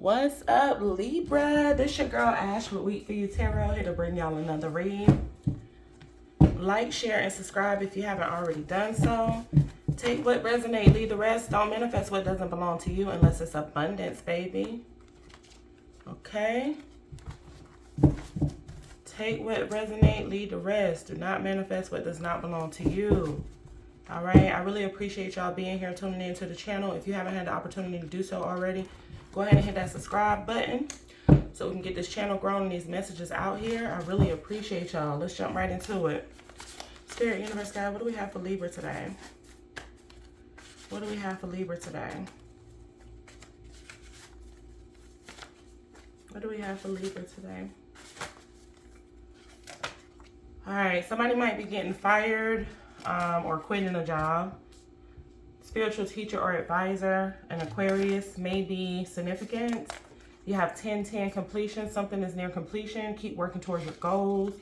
What's up, Libra? This your girl Ash with Week for You Tarot, here to bring y'all another read. Like, share, and subscribe if you haven't already done so. Take what resonates, leave the rest. Don't manifest what doesn't belong to you unless it's abundance, baby. Okay? Take what resonates, leave the rest. Do not manifest what does not belong to you. All right? I really appreciate y'all being here, tuning in to the channel. If you haven't had the opportunity to do so already, go ahead and hit that subscribe button so we can get this channel growing and these messages out here. I really appreciate y'all. Let's jump right into it. Spirit, Universe, God, what do we have for Libra today? What do we have for Libra today? What do we have for Libra today? All right, somebody might be getting fired or quitting a job. Spiritual teacher or advisor, an Aquarius may be significant. You have 10-10 completion. Something is near completion. Keep working towards your goals.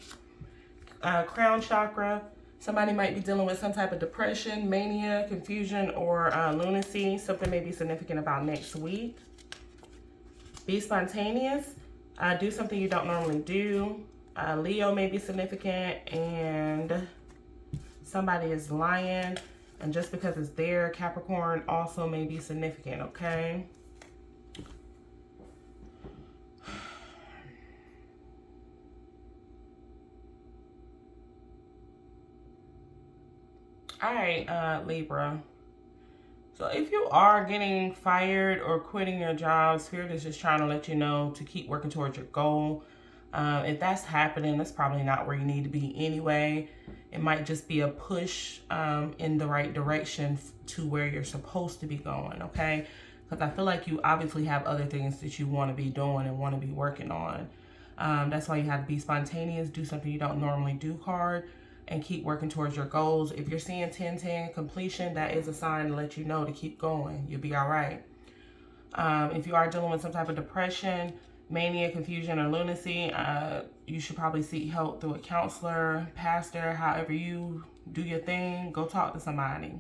Crown chakra. Somebody might be dealing with some type of depression, mania, confusion, or lunacy. Something may be significant about next week. Be spontaneous. Do something you don't normally do. Leo may be significant, and somebody is lying. And just because it's there, Capricorn also may be significant, okay? All right, Libra. So if you are getting fired or quitting your job, Spirit is just trying to let you know to keep working towards your goal. If that's happening, that's probably not where you need to be anyway. It might just be a push in the right direction to where you're supposed to be going, okay? Because I feel like you obviously have other things that you want to be doing and want to be working on. That's why you have to be spontaneous, do something you don't normally do card, and keep working towards your goals. If you're seeing 10-10 completion, that is a sign to let you know to keep going. You'll be all right. If you are dealing with some type of depression, mania, confusion, or lunacy, you should probably seek help through a counselor, pastor, however you do your thing. Go talk to somebody.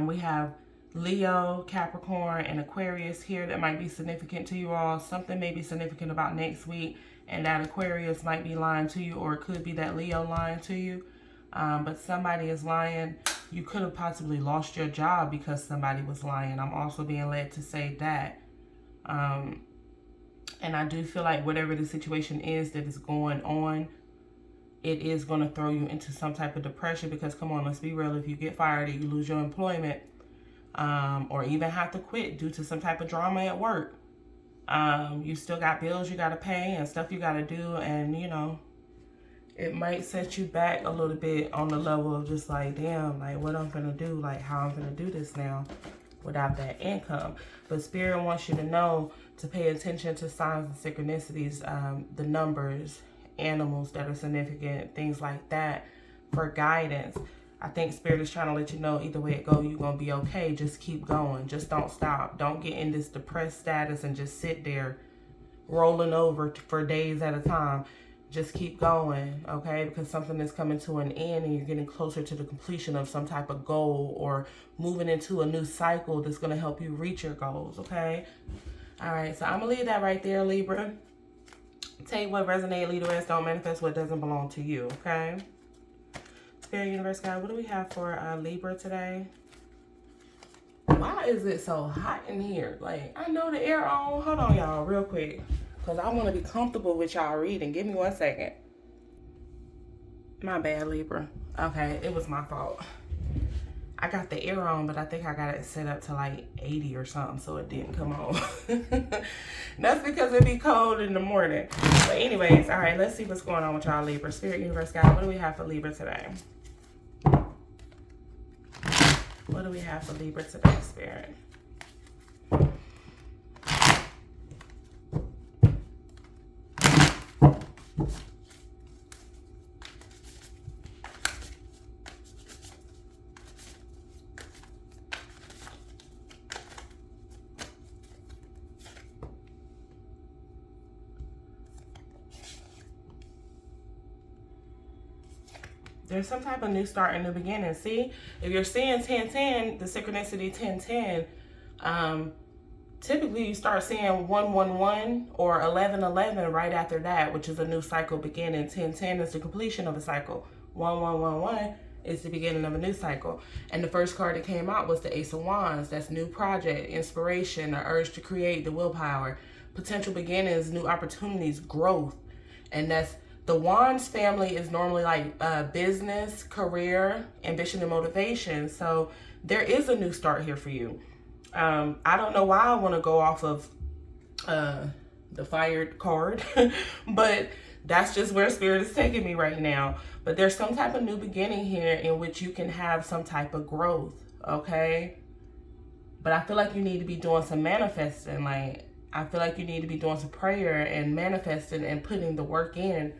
We have Leo, Capricorn, and Aquarius here that might be significant to you all. Something may be significant about next week, and that Aquarius might be lying to you, or it could be that Leo lying to you. But somebody is lying. You could have possibly lost your job because somebody was lying. I'm also being led to say that. And I do feel like whatever the situation is that is going on, it is going to throw you into some type of depression because, come on, let's be real. If you get fired or you lose your employment or even have to quit due to some type of drama at work, you still got bills you got to pay and stuff you got to do. And, you know, it might set you back a little bit on the level of just like, damn, like what I'm going to do, like how I'm going to do this now without that income. But Spirit wants you to know to pay attention to signs and synchronicities, the numbers, animals that are significant, things like that for guidance. I think Spirit is trying to let you know either way it goes, you're going to be okay. Just keep going. Just don't stop. Don't get in this depressed status and just sit there rolling over for days at a time. Just keep going, okay? Because something is coming to an end and you're getting closer to the completion of some type of goal or moving into a new cycle that's going to help you reach your goals, okay? All right, so I'm going to leave that right there, Libra. Take what resonates, leave the rest. Don't manifest what doesn't belong to you, okay? Spirit, Universe, God, what do we have for Libra today? Why is it so hot in here? Like, I know the air on. Hold on, y'all, real quick. Because I want to be comfortable with y'all reading. Give me 1 second. My bad, Libra. Okay, it was my fault. I got the air on, but I think I got it set up to like 80 or something, so it didn't come on. That's because it be cold in the morning. But anyways, all right, let's see what's going on with y'all, Libra. Spirit, Universe, God, what do we have for Libra today? What do we have for Libra today, Spirit? There's some type of new start and new beginning. See, if you're seeing 10-10, the synchronicity 10-10, typically you start seeing 111 or 1111 right after that, which is a new cycle beginning. 1010 is the completion of a cycle. 1111 is the beginning of a new cycle. And the first card that came out was the Ace of Wands. That's new project, inspiration, the urge to create, the willpower, potential beginnings, new opportunities, growth. And that's the Wands family is normally like business, career, ambition, and motivation. So there is a new start here for you. I don't know why I want to go off of the fired card, but that's just where Spirit is taking me right now. But there's some type of new beginning here in which you can have some type of growth, okay? But I feel like you need to be doing some manifesting. Like, I feel like you need to be doing some prayer and manifesting and putting the work in.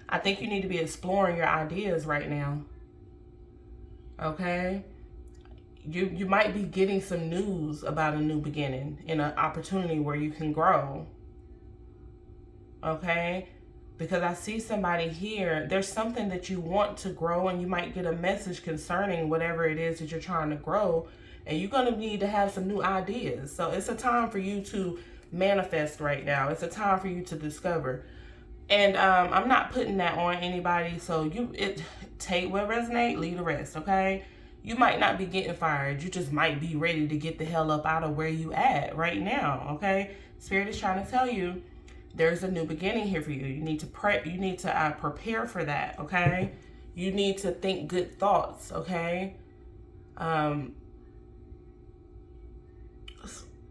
I think you need to be exploring your ideas right now, okay? You might be getting some news about a new beginning in an opportunity where you can grow, okay? Because I see somebody here, there's something that you want to grow, and you might get a message concerning whatever it is that you're trying to grow, and you're going to need to have some new ideas. So it's a time for you to manifest right now. It's a time for you to discover. And I'm not putting that on anybody, so take what resonates, leave the rest, okay? You might not be getting fired. You just might be ready to get the hell up out of where you at right now, okay? Spirit is trying to tell you there's a new beginning here for you. You need to prepare for that, okay? You need to think good thoughts, okay?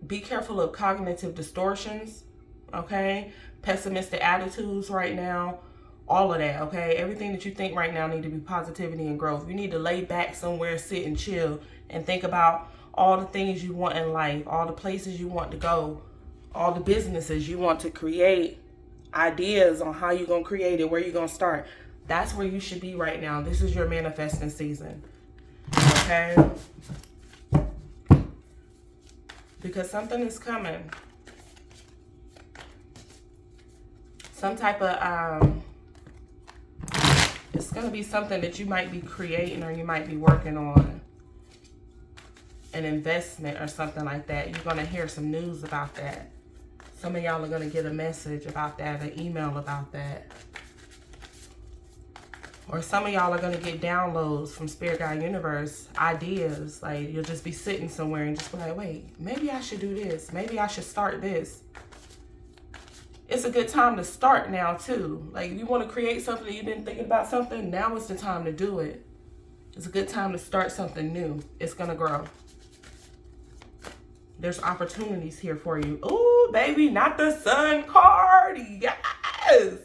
Be careful of cognitive distortions, okay? Pessimistic attitudes right now, all of that, okay? Everything that you think right now need to be positivity and growth. You need to lay back somewhere, sit and chill, and think about all the things you want in life, all the places you want to go, all the businesses you want to create, ideas on how you're going to create it, where you're going to start. That's where you should be right now. This is your manifesting season, okay? Because something is coming. Some type of, it's going to be something that you might be creating or you might be working on. An investment or something like that. You're going to hear some news about that. Some of y'all are going to get a message about that, an email about that. Or some of y'all are going to get downloads from Spirit Guide Universe, ideas. Like, you'll just be sitting somewhere and just be like, wait, maybe I should do this. Maybe I should start this. It's a good time to start now, too. Like, if you want to create something, you've been thinking about something, now is the time to do it. It's a good time to start something new. It's going to grow. There's opportunities here for you. Ooh, baby, not the Sun card. Yes.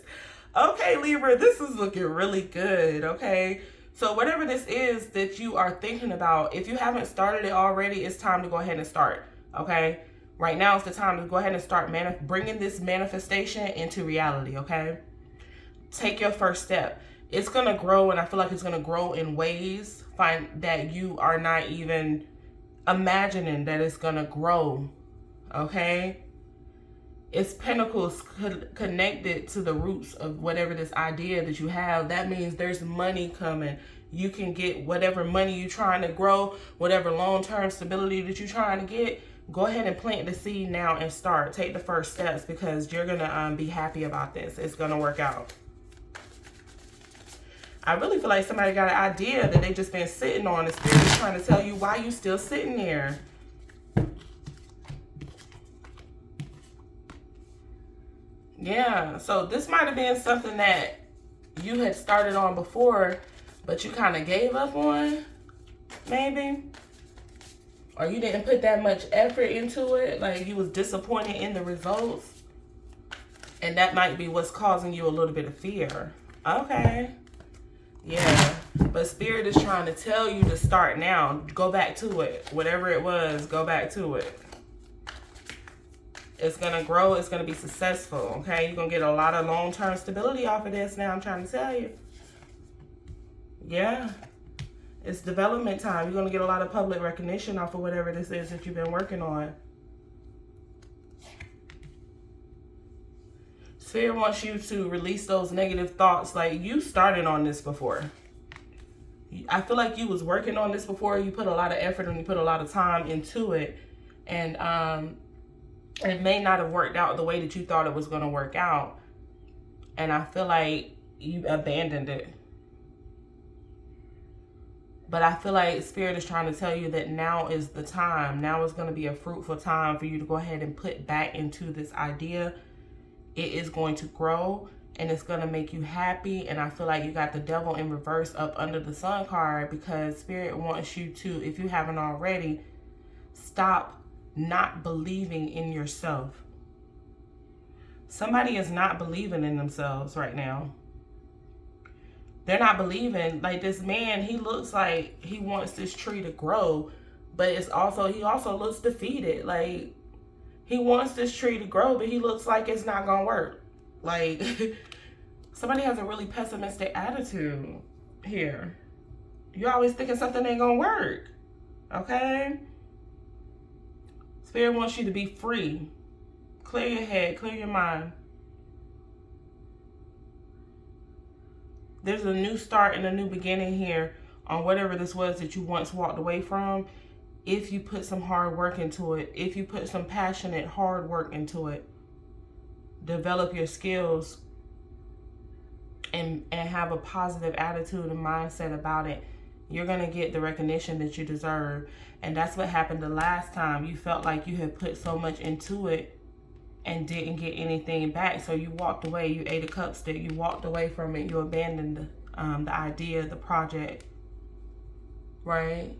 Okay, Libra, this is looking really good, okay? So whatever this is that you are thinking about, if you haven't started it already, it's time to go ahead and start, okay? Right now is the time to go ahead and start bringing this manifestation into reality, okay? Take your first step. It's going to grow, and I feel like it's going to grow in ways that you are not even imagining that it's going to grow, okay? It's pentacles connected to the roots of whatever this idea that you have. That means there's money coming. You can get whatever money you're trying to grow, whatever long-term stability that you're trying to get. Go ahead and plant the seed now and start. Take the first steps because you're going to be happy about this. It's going to work out. I really feel like somebody got an idea that they just been sitting on. The Spirit is trying to tell you why you still sitting there. Yeah, so this might have been something that you had started on before, but you kind of gave up on, maybe. Or you didn't put that much effort into it, like you was disappointed in the results. And that might be what's causing you a little bit of fear. Okay. Yeah, but Spirit is trying to tell you to start now. Go back to it. Whatever it was, go back to it. It's going to grow. It's going to be successful, okay? You're going to get a lot of long-term stability off of this now, I'm trying to tell you. Yeah. It's development time. You're going to get a lot of public recognition off of whatever this is that you've been working on. Spirit wants you to release those negative thoughts. Like, you started on this before. I feel like you was working on this before. You put a lot of effort and you put a lot of time into it. And It may not have worked out the way that you thought it was going to work out. And I feel like you abandoned it. But I feel like Spirit is trying to tell you that now is the time. Now is going to be a fruitful time for you to go ahead and put back into this idea. It is going to grow and it's going to make you happy. And I feel like you got the devil in reverse up under the sun card, because Spirit wants you to, if you haven't already, stop not believing in yourself. Somebody is not believing in themselves right now. They're not believing. Like, this man, he looks like he wants this tree to grow, but he also looks defeated. Like, he wants this tree to grow, but he looks like it's not gonna work. Like, somebody has a really pessimistic attitude here. You're always thinking something ain't gonna work. Okay? Spirit wants you to be free. Clear your head, clear your mind. There's a new start and a new beginning here on whatever this was that you once walked away from. If you put some hard work into it, if you put some passionate hard work into it, develop your skills and have a positive attitude and mindset about it, you're going to get the recognition that you deserve. And that's what happened the last time. You felt like you had put so much into it and didn't get anything back. So you walked away. You ate a cup stick. You walked away from it. You abandoned the idea, the project, right?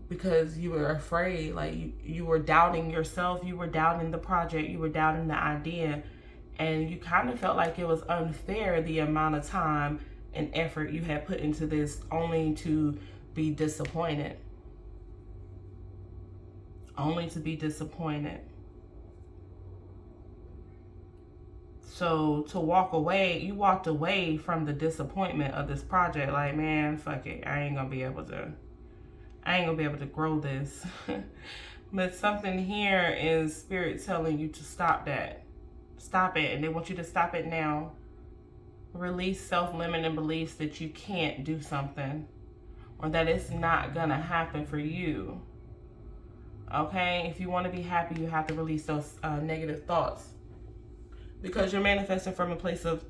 Because you were afraid. Like, you were doubting yourself. You were doubting the project. You were doubting the idea. And you kind of felt like it was unfair, the amount of time and effort you had put into this, only to be disappointed. Only to be disappointed. So to walk away, you walked away from the disappointment of this project. Like, man, fuck it. I ain't gonna be able to grow this. But something here is Spirit telling you to stop that. Stop it. And they want you to stop it now. Release self-limiting beliefs that you can't do something, or that it's not gonna happen for you. Okay? If you want to be happy, you have to release those negative thoughts. Because you're manifesting from a place of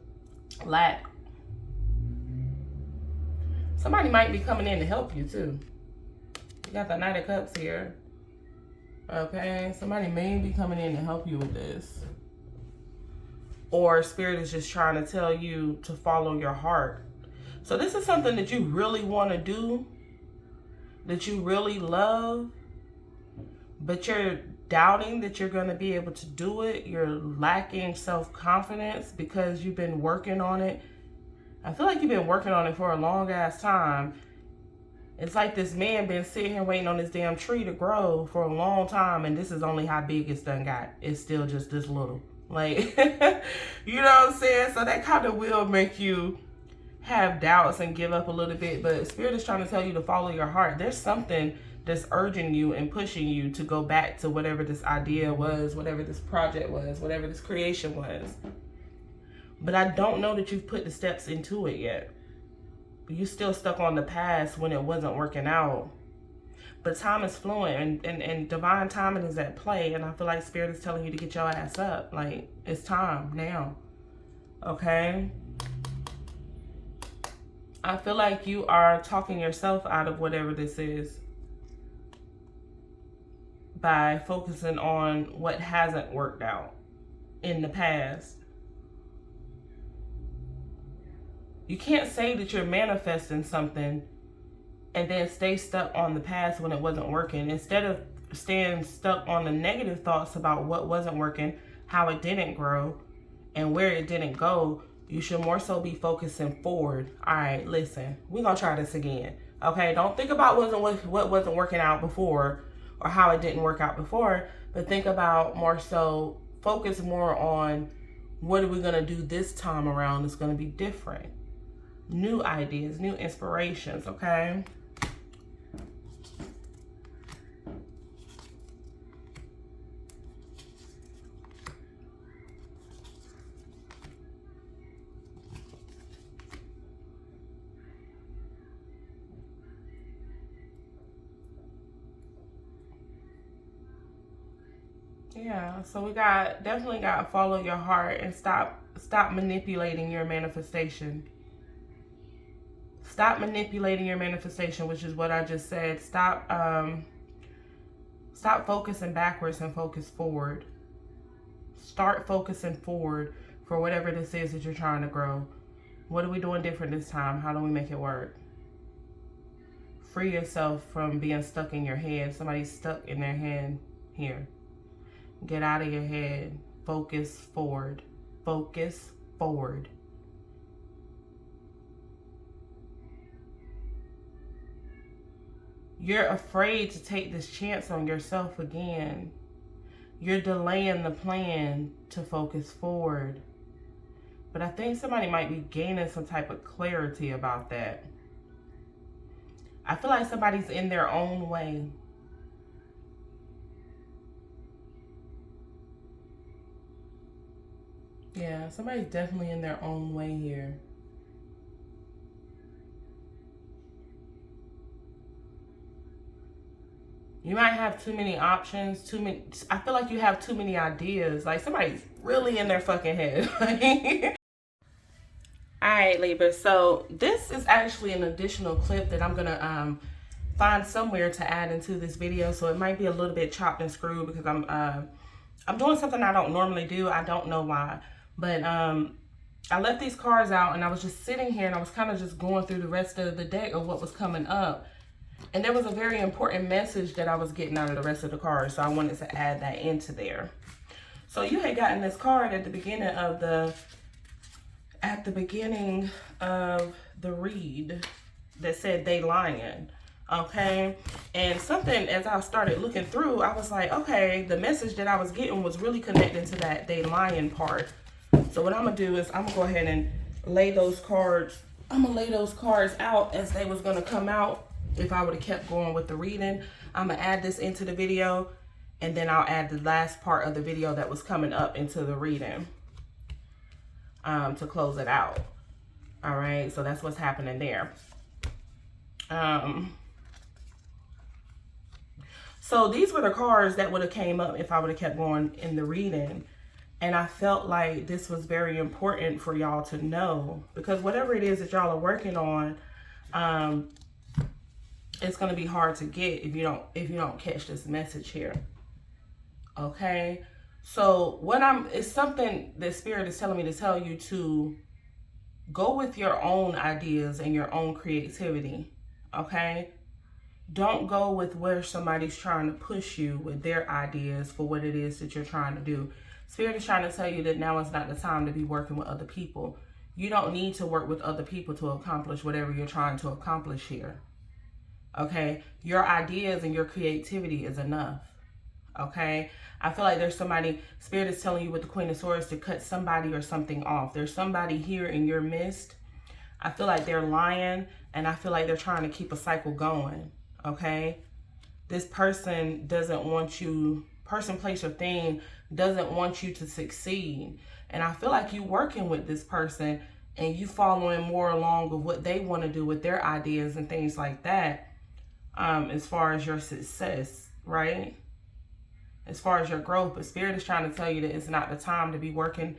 lack. Somebody might be coming in to help you too. You got the Knight of Cups here. Okay? Somebody may be coming in to help you with this. Or Spirit is just trying to tell you to follow your heart. So this is something that you really want to do, that you really love, but you're doubting that you're going to be able to do it. You're lacking self-confidence because you've been working on it. I feel like you've been working on it for a long ass time. It's like this man been sitting here waiting on this damn tree to grow for a long time, and this is only how big it's done got. It's still just this little. Like, you know what I'm saying? So that kind of will make you have doubts and give up a little bit. But Spirit is trying to tell you to follow your heart. There's something that's urging you and pushing you to go back to whatever this idea was, whatever this project was, whatever this creation was. But I don't know that you've put the steps into it yet. You're still stuck on the past when it wasn't working out. But time is flowing, and divine timing is at play. And I feel like Spirit is telling you to get your ass up. Like, it's time now. Okay? I feel like you are talking yourself out of whatever this is by focusing on what hasn't worked out in the past. You can't say that you're manifesting something and then stay stuck on the past when it wasn't working. Instead of staying stuck on the negative thoughts about what wasn't working, how it didn't grow, and where it didn't go, you should more so be focusing forward. All right, listen, we're going to try this again. Okay, don't think about what wasn't working out before or how it didn't work out before, but think about more so, focus more on what are we going to do this time around that's going to be different. New ideas, new inspirations, okay? Yeah, so we definitely got to follow your heart and stop manipulating your manifestation. Stop manipulating your manifestation, which is what I just said. Stop focusing backwards and focus forward. Start focusing forward for whatever this is that you're trying to grow. What are we doing different this time? How do we make it work? Free yourself from being stuck in your head. Somebody's stuck in their head here. Get out of your head. Focus forward. Focus forward. You're afraid to take this chance on yourself again. You're delaying the plan to focus forward. But I think somebody might be gaining some type of clarity about that. I feel like somebody's in their own way. Yeah, somebody's definitely in their own way here. You might have too many options, I feel like you have too many ideas. Like somebody's really in their fucking head. All right, Libra. So this is actually an additional clip that I'm gonna find somewhere to add into this video. So it might be a little bit chopped and screwed because I'm doing something I don't normally do. I don't know why, but I left these cards out and I was just sitting here and I was kind of just going through the rest of the deck of what was coming up. And there was a very important message that I was getting out of the rest of the cards. So I wanted to add that into there. So you had gotten this card at the beginning of the read that said they lying. Okay. And something, as I started looking through, I was like, okay, the message that I was getting was really connecting to that they lying part. So what I'm gonna do is I'm gonna go ahead and lay those cards. I'm gonna lay those cards out as they was gonna come out. If I would have kept going with the reading, I'm gonna add this into the video, and then I'll add the last part of the video that was coming up into the reading to close it out. All right, so that's what's happening there. So these were the cards that would have came up if I would have kept going in the reading. And I felt like this was very important for y'all to know, because whatever it is that y'all are working on, it's going to be hard to get if you don't catch this message here. Okay. So it's something that Spirit is telling me to tell you to go with your own ideas and your own creativity. Okay. Don't go with where somebody's trying to push you with their ideas for what it is that you're trying to do. Spirit is trying to tell you that now is not the time to be working with other people. You don't need to work with other people to accomplish whatever you're trying to accomplish here. Okay, your ideas and your creativity is enough. Okay, I feel like there's somebody, Spirit is telling you with the Queen of Swords to cut somebody or something off. There's somebody here in your midst. I feel like they're lying, and I feel like they're trying to keep a cycle going. Okay, this person doesn't want you, person, place, or thing doesn't want you to succeed. And I feel like you working with this person and you following more along with what they want to do with their ideas and things like that. As far as your success, right? As far as your growth. But Spirit is trying to tell you that it's not the time to be working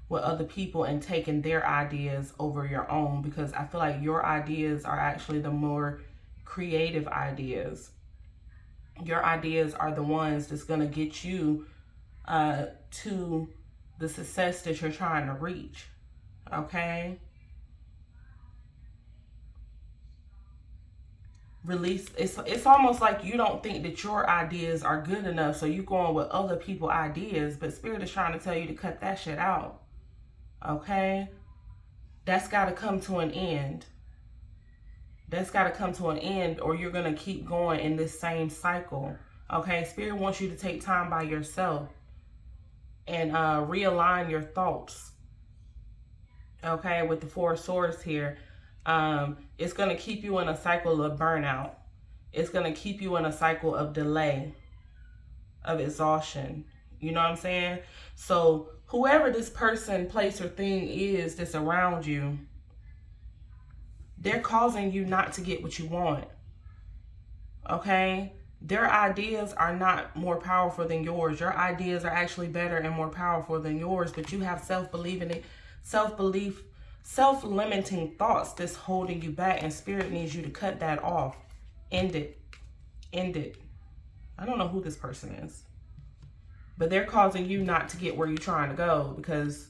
with other people and taking their ideas over your own, because I feel like your ideas are actually the more creative ideas. Your ideas are the ones that's going to get you to the success that you're trying to reach. Okay? Release. It's almost like you don't think that your ideas are good enough, so you're going with other people's ideas, but Spirit is trying to tell you to cut that shit out. Okay? That's got to come to an end. That's got to come to an end, or you're going to keep going in this same cycle. Okay? Spirit wants you to take time by yourself and realign your thoughts. Okay? With the Four of Swords here. It's going to keep you in a cycle of burnout. It's going to keep you in a cycle of delay, of exhaustion. You know what I'm saying? So whoever this person, place, or thing is that's around you, they're causing you not to get what you want. Okay? Their ideas are not more powerful than yours. Your ideas are actually better and more powerful than yours, but you have self-belief, self-limiting thoughts that's holding you back, and Spirit needs you to cut that off. End it. End it. I don't know who this person is, but they're causing you not to get where you're trying to go because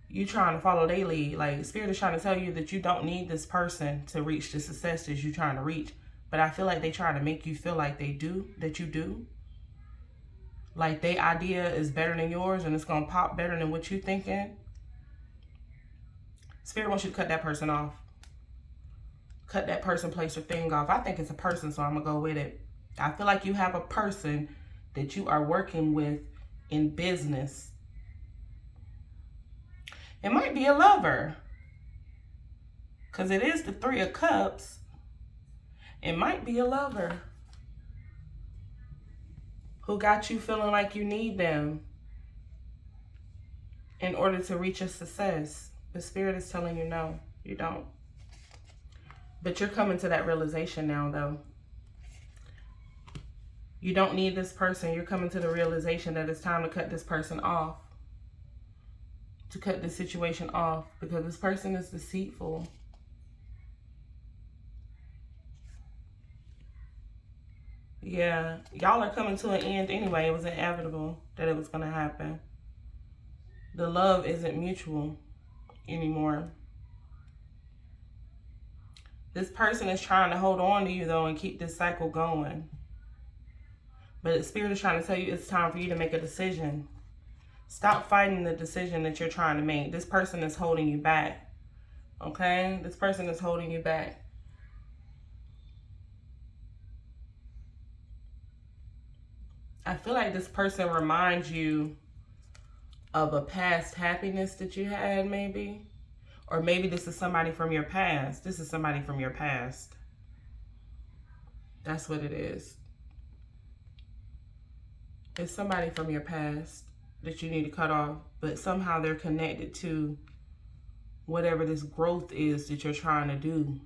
you trying to follow their lead. Like, Spirit is trying to tell you that you don't need this person to reach the success that you're trying to reach. But I feel like they try to make you feel like that you do. Like their idea is better than yours and it's going to pop better than what you're thinking. Spirit wants you to cut that person off. Cut that person, place, or thing off. I think it's a person, so I'm going to go with it. I feel like you have a person that you are working with in business. It might be a lover, because it is the 3 of Cups. It might be a lover who got you feeling like you need them in order to reach a success. The Spirit is telling you no, you don't. But you're coming to that realization now, though. You don't need this person. You're coming to the realization that it's time to cut this person off. To cut this situation off, because this person is deceitful. Yeah, y'all are coming to an end anyway. It was inevitable that it was going to happen. The love isn't mutual anymore. This person is trying to hold on to you, though, and keep this cycle going. But the Spirit is trying to tell you it's time for you to make a decision. Stop fighting the decision that you're trying to make. This person is holding you back. Okay? This person is holding you back. I feel like this person reminds you of a past happiness that you had, maybe. Or maybe this is somebody from your past. This is somebody from your past. That's what it is. It's somebody from your past that you need to cut off. But somehow they're connected to whatever this growth is that you're trying to do.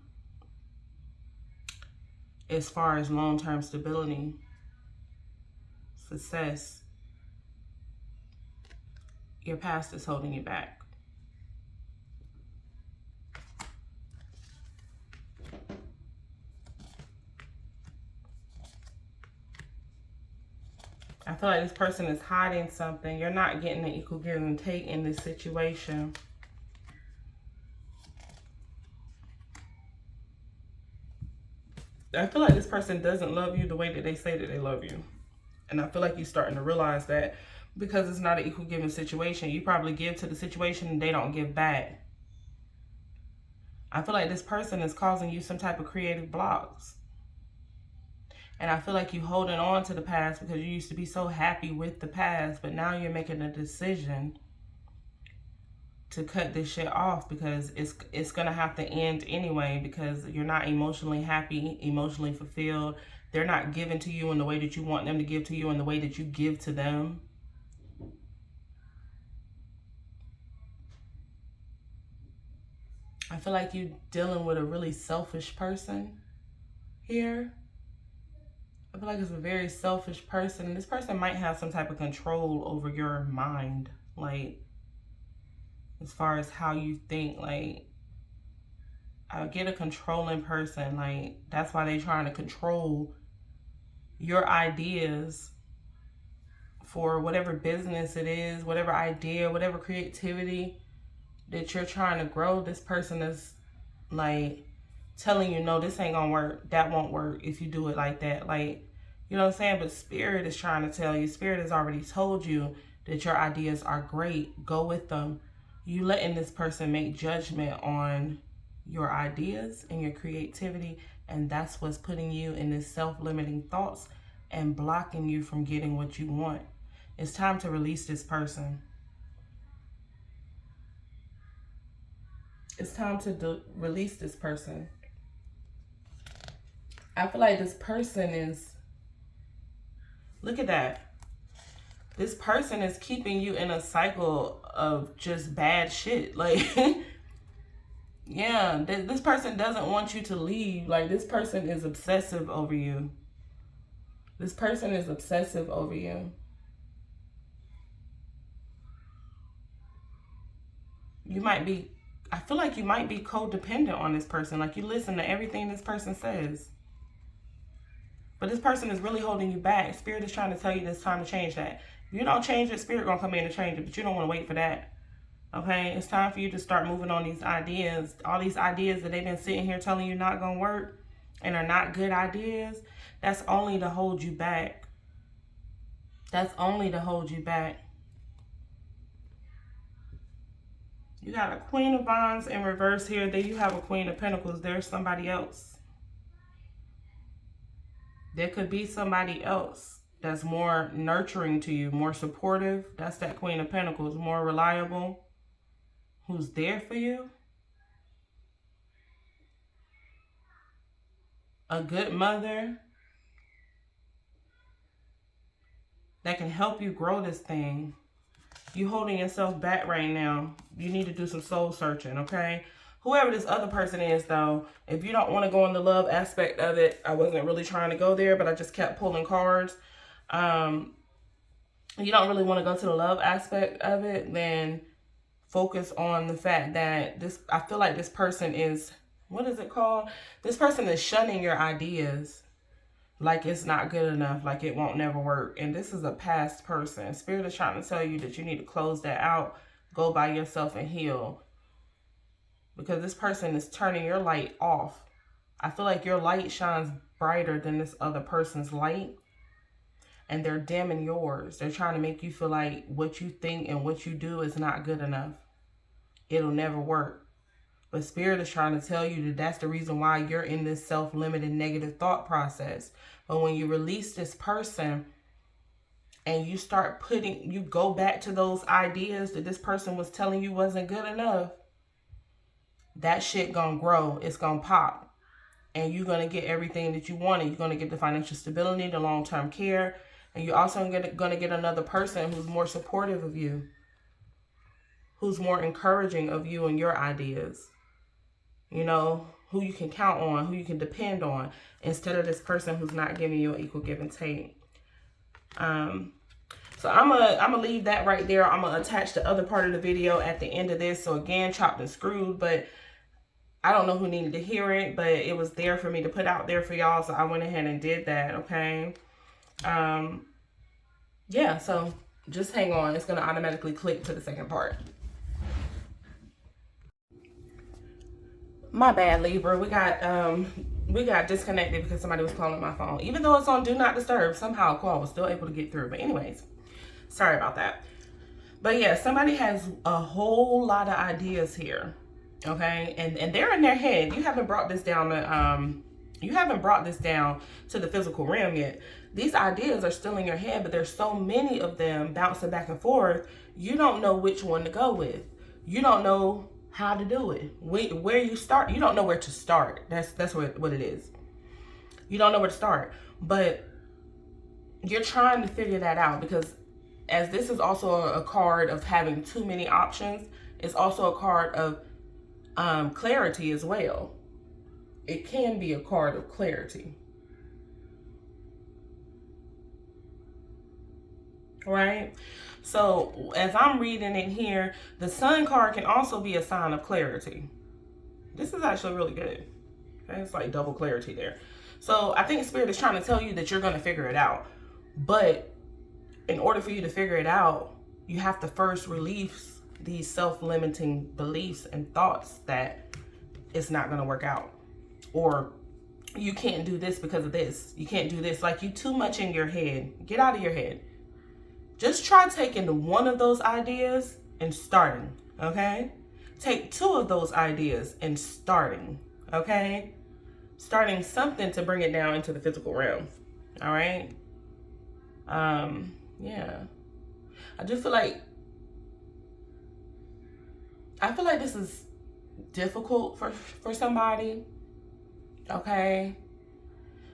As far as long-term stability. Success. Your past is holding you back. I feel like this person is hiding something. You're not getting an equal give and take in this situation. I feel like this person doesn't love you the way that they say that they love you. And I feel like you're starting to realize that because it's not an equal giving situation. You probably give to the situation and they don't give back. I feel like this person is causing you some type of creative blocks. And I feel like you're holding on to the past because you used to be so happy with the past. But now you're making a decision to cut this shit off because it's going to have to end anyway because you're not emotionally happy, emotionally fulfilled. They're not giving to you in the way that you want them to give to you and the way that you give to them. I feel like you're dealing with a really selfish person here. I feel like it's a very selfish person. This person might have some type of control over your mind. Like, as far as how you think, like, I get a controlling person. Like, that's why they're trying to control your ideas for whatever business it is, whatever idea, whatever creativity that you're trying to grow. This person is like telling you, no, this ain't gonna work. That won't work if you do it like that. Like, you know what I'm saying? But Spirit is trying to tell you, Spirit has already told you that your ideas are great. Go with them. You letting this person make judgment on your ideas and your creativity, and that's what's putting you in this self-limiting thoughts and blocking you from getting what you want. It's time to release this person. It's time to release this person. I feel like this person is, look at that. This person is keeping you in a cycle of just bad shit. Like, yeah, this person doesn't want you to leave. Like, this person is obsessive over you. This person is obsessive over you. You might be, I feel like you might be codependent on this person. Like you listen to everything this person says. But this person is really holding you back. Spirit is trying to tell you it's time to change that. If you don't change it, Spirit gonna come in and change it, but you don't want to wait for that. Okay, it's time for you to start moving on these ideas. All these ideas that they've been sitting here telling you not gonna work and are not good ideas, that's only to hold you back. That's only to hold you back. You got a Queen of Wands in reverse here. Then you have a Queen of Pentacles. There's somebody else. There could be somebody else that's more nurturing to you, more supportive. That's that Queen of Pentacles, more reliable, who's there for you. A good mother that can help you grow this thing. You holding yourself back right now. You need to do some soul searching, okay? Whoever this other person is, though, if you don't want to go in the love aspect of it, I wasn't really trying to go there, but I just kept pulling cards. You don't really want to go to the love aspect of it, then focus on the fact that this, I feel like this person is, what is it called? This person is shunning your ideas. Like it's not good enough, like it won't never work. And this is a past person. Spirit is trying to tell you that you need to close that out, go by yourself and heal. Because this person is turning your light off. I feel like your light shines brighter than this other person's light. And they're dimming yours. They're trying to make you feel like what you think and what you do is not good enough. It'll never work. But Spirit is trying to tell you that that's the reason why you're in this self-limited negative thought process. But when you release this person and you start you go back to those ideas that this person was telling you wasn't good enough, that shit gonna grow. It's gonna pop. And you're gonna get everything that you wanted. You're gonna get the financial stability, the long-term care. And you're also gonna get another person who's more supportive of you. Who's more encouraging of you and your ideas. You know, who you can count on, who you can depend on, instead of this person who's not giving you an equal give and take. So I'm gonna leave that right there. I'm gonna attach the other part of the video at the end of this. So again, chopped and screwed, but I don't know who needed to hear it, but it was there for me to put out there for y'all. So I went ahead and did that, okay? Yeah, so just hang on. It's gonna automatically click to the second part. My bad, Libra. We got disconnected because somebody was calling my phone. Even though it's on Do Not Disturb, somehow a call was still able to get through. But anyways, sorry about that. But yeah, somebody has a whole lot of ideas here. Okay? And they're in their head. You haven't brought this down to the physical realm yet. These ideas are still in your head, but there's so many of them bouncing back and forth. You don't know which one to go with. You don't know how to do it. Where you start, you don't know where to start. That's what it is. You don't know where to start, but you're trying to figure that out, because as this is also a card of having too many options, it's also a card of clarity as well. It can be a card of clarity. Right? So as I'm reading it here, the Sun card can also be a sign of clarity. This is actually really good. Okay? It's like double clarity there. So I think Spirit is trying to tell you that you're going to figure it out. But in order for you to figure it out, you have to first release these self-limiting beliefs and thoughts that it's not going to work out. Or you can't do this because of this. You can't do this. Like you too much in your head. Get out of your head. Just try taking one of those ideas and starting, okay? Take two of those ideas and starting, okay? Starting something to bring it down into the physical realm, all right? Yeah. I feel like this is difficult for somebody, okay?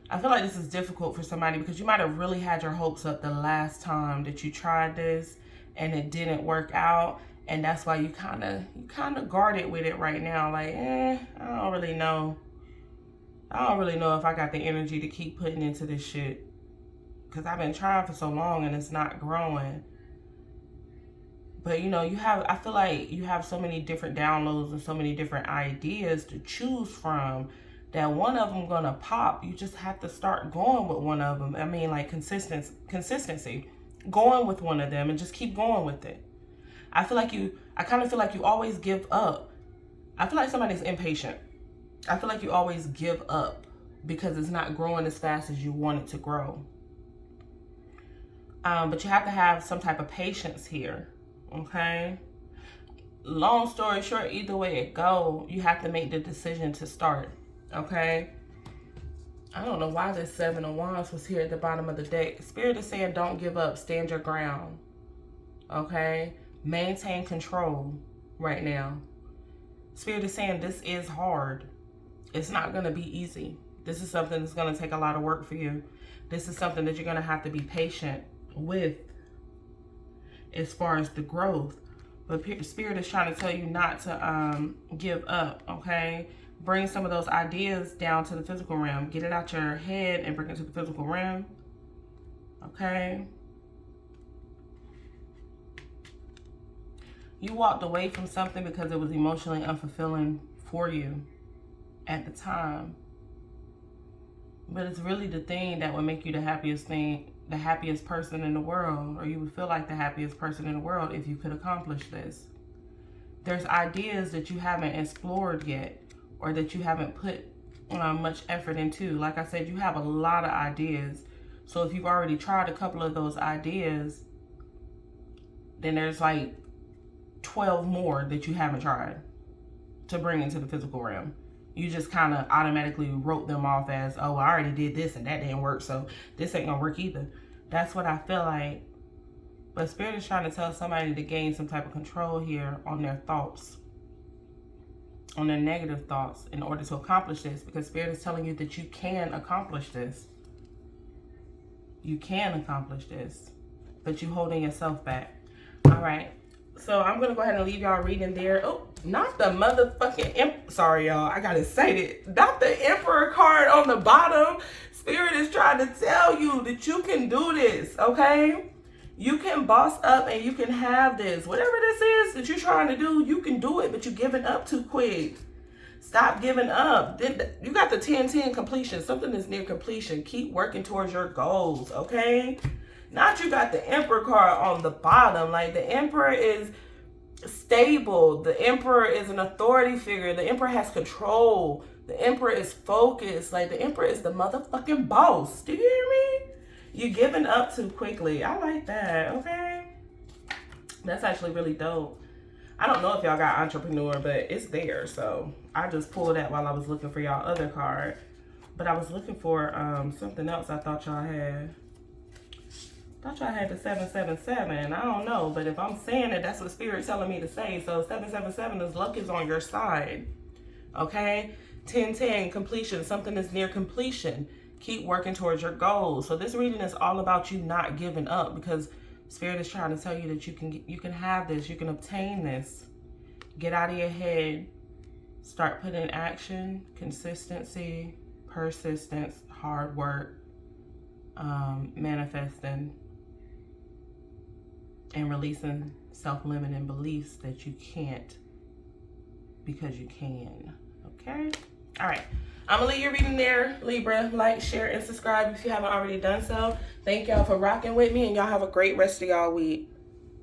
I feel like this is difficult for somebody because you might have really had your hopes up the last time that you tried this and it didn't work out. And that's why you kind of guarded with it right now. Like, I don't really know. I don't really know if I got the energy to keep putting into this shit. because I've been trying for so long and it's not growing. But you know, I feel like you have so many different downloads and so many different ideas to choose from that one of them gonna pop. You just have to start going with one of them. I mean, like consistency, going with one of them and just keep going with it. I kind of feel like you always give up. I feel like somebody's impatient. I feel like you always give up because it's not growing as fast as you want it to grow. But you have to have some type of patience here. Okay, long story short, either way it go, you have to make the decision to start. Okay, I don't know why this 7 of Wands was here at the bottom of the deck. Spirit is saying don't give up, stand your ground. Okay, maintain control right now. Spirit is saying this is hard. It's not going to be easy. This is something that's going to take a lot of work for you. This is something that you're going to have to be patient with as far as the growth. But Spirit is trying to tell you not to give up, okay? Bring some of those ideas down to the physical realm. Get it out your head and bring it to the physical realm, okay? You walked away from something because it was emotionally unfulfilling for you at the time. But it's really the thing that would make you the happiest person in the world, or you would feel like the happiest person in the world if you could accomplish this. There's ideas that you haven't explored yet, or that you haven't put much effort into. Like I said, you have a lot of ideas. So if you've already tried a couple of those ideas, then there's like 12 more that you haven't tried to bring into the physical realm. You just kind of automatically wrote them off as, oh, I already did this and that didn't work, so this ain't gonna work either. That's what I feel like. But Spirit is trying to tell somebody to gain some type of control here on their thoughts, on their negative thoughts, in order to accomplish this. Because Spirit is telling you that you can accomplish this. You can accomplish this, but you're holding yourself back. All right. So I'm going to go ahead and leave y'all reading there. Oh, not the motherfucking sorry, y'all. I got excited. Not the Emperor card on the bottom. Spirit is trying to tell you that you can do this, okay? You can boss up and you can have this. Whatever this is that you're trying to do, you can do it, but you're giving up too quick. Stop giving up. You got the 10-10 completion. Something is near completion. Keep working towards your goals, okay? Not you got the Emperor card on the bottom. Like, the Emperor is stable. The Emperor is an authority figure. The Emperor has control. The Emperor is focused. Like, the Emperor is the motherfucking boss. Do you hear me? You're giving up too quickly. I like that, okay? That's actually really dope. I don't know if y'all got entrepreneur, but it's there. So I just pulled that while I was looking for y'all other card. But I was looking for something else I thought y'all had. Thought y'all had the 777. I don't know, but if I'm saying it, that's what Spirit's telling me to say. So 777 is luck is on your side. Okay? 10-10 completion. Something is near completion. Keep working towards your goals. So this reading is all about you not giving up, because Spirit is trying to tell you that you can have this, you can obtain this. Get out of your head. Start putting in action, consistency, persistence, hard work, manifesting, and releasing self-limiting beliefs that you can't because you can. Okay? All right. I'm going to leave your reading there, Libra. Like, share, and subscribe if you haven't already done so. Thank y'all for rocking with me, and y'all have a great rest of y'all week.